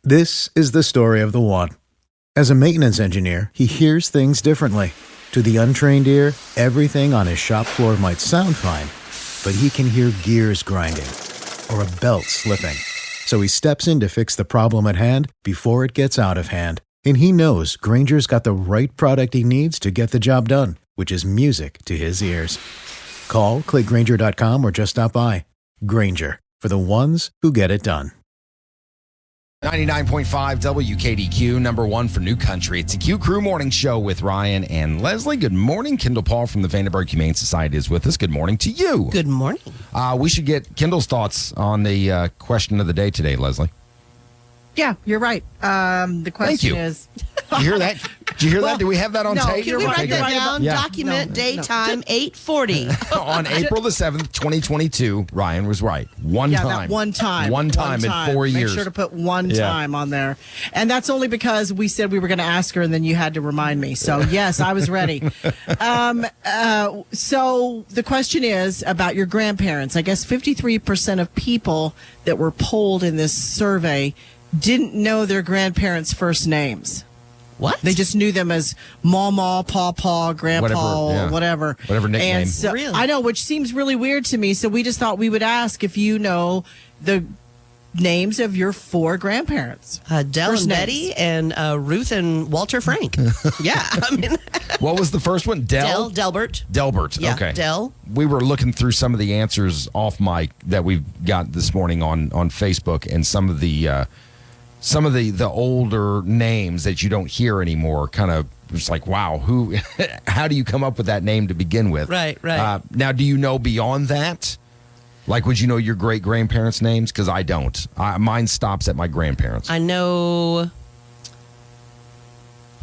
This is the story of the one. As a maintenance engineer, he hears things differently. To the untrained ear, everything on his shop floor might sound fine, but he can hear gears grinding or a belt slipping. So he steps in to fix the problem at hand before it gets out of hand. And he knows Grainger's got the right product he needs to get the job done, which is music to his ears. Call, click Grainger.com, or just stop by. Grainger, for the ones who get it done. 99.5 WKDQ, number one for New Country. It's a Q Crew Morning Show with Ryan and Leslie. Good morning. Kendall Paul from the Vandenberg Humane Society is with us. Good morning to you. Good morning. We should get Kendall's thoughts on the question of the day today, Leslie. Yeah, you're right. The question is... Did you hear that? Did you hear that? Do we have that on tape? Can we write that down? Yeah. Document daytime 8:40. On April the 7th, 2022, Ryan was right. One time. One time in 4 years. Make sure to put one time on there. And that's only because we said we were going to ask her, and then you had to remind me. So, yes, I was ready. So the question is about your grandparents. I guess 53% of people that were polled in this survey didn't know their grandparents' first names. What? They just knew them as Mama, Pawpaw, Grandpa, whatever. Whatever nickname. And so, really? I know, which seems really weird to me. So we just thought we would ask if you know the names of your four grandparents. Dell First and names. Betty and Ruth and Walter Frank. Yeah. I mean, What was the first one? Delbert. Delbert. Yeah, Okay. Del. We were looking through some of the answers off mic that we've got this morning on Facebook, and some of the older names that you don't hear anymore, kind of just like, wow, how do you come up with that name to begin with? Right. Now, do you know beyond that? Like, would you know your great grandparents' names? Because I don't. Mine stops at my grandparents. I know.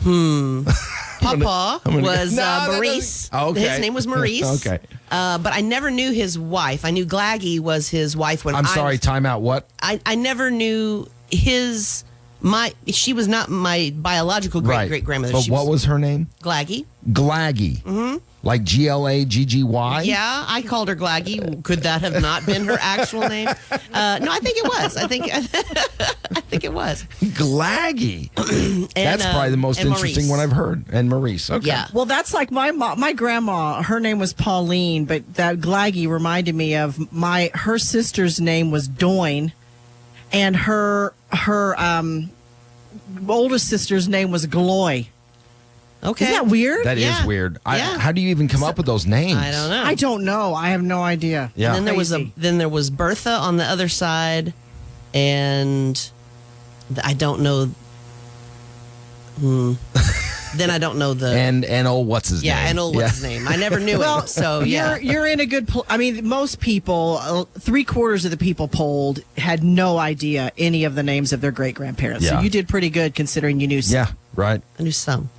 Papa was Maurice. Okay. His name was Maurice. Okay. But I never knew his wife. I knew Glaggy was his wife when I'm sorry, time out. What? I never knew she was not my biological great grandmother. But what was her name? Glaggy. Glaggy. Mm-hmm. Like Glaggy? Yeah, I called her Glaggy. Could that have not been her actual name? No, I think it was. I think it was. Glaggy. That's probably the most interesting one I've heard. And Maurice. Okay. Yeah. Well, that's like my grandma. Her name was Pauline, but that Glaggy reminded me of her sister's name was Doyne, and her oldest sister's name was Gloy. Okay. Isn't that weird? That is weird. How do you even come up with those names? I don't know. I don't know. I have no idea. Yeah. And then there was Bertha on the other side, and I don't know. Then I don't know the and what's his name? Yeah, and what's his name? I never knew him. So yeah, you're in a good. I mean, most people, 3/4 of the people polled had no idea any of the names of their great grandparents. Yeah. So you did pretty good considering you knew some. Yeah, right. I knew some.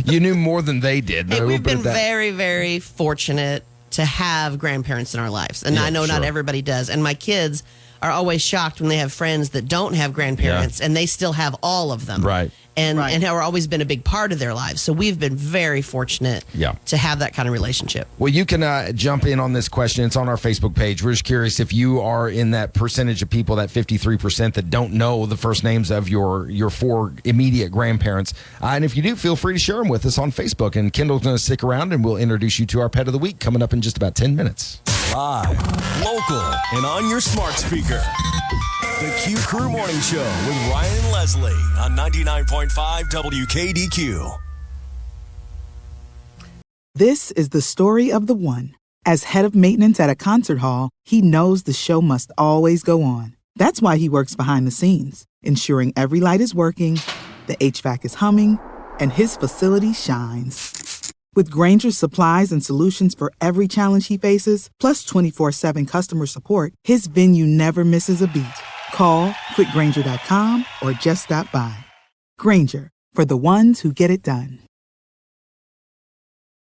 You knew more than they did. Hey, we've been very, very fortunate to have grandparents in our lives. And I know not everybody does. And my kids are always shocked when they have friends that don't have grandparents and they still have all of them. Right. And have always been a big part of their lives. So we've been very fortunate to have that kind of relationship. Well, you can jump in on this question. It's on our Facebook page. We're just curious if you are in that percentage of people, that 53% that don't know the first names of your four immediate grandparents. And if you do, feel free to share them with us on Facebook. And Kendall's going to stick around, and we'll introduce you to our pet of the week coming up in just about 10 minutes. Live, local, and on your smart speaker. The Q Crew Morning Show with Ryan and Leslie on 99.5 WKDQ. This is the story of the one. As head of maintenance at a concert hall, he knows the show must always go on. That's why he works behind the scenes, ensuring every light is working, the HVAC is humming, and his facility shines. With Grainger's supplies and solutions for every challenge he faces, plus 24/7 customer support, his venue never misses a beat. Call quickgrainger.com or just stop by. Grainger, for the ones who get it done.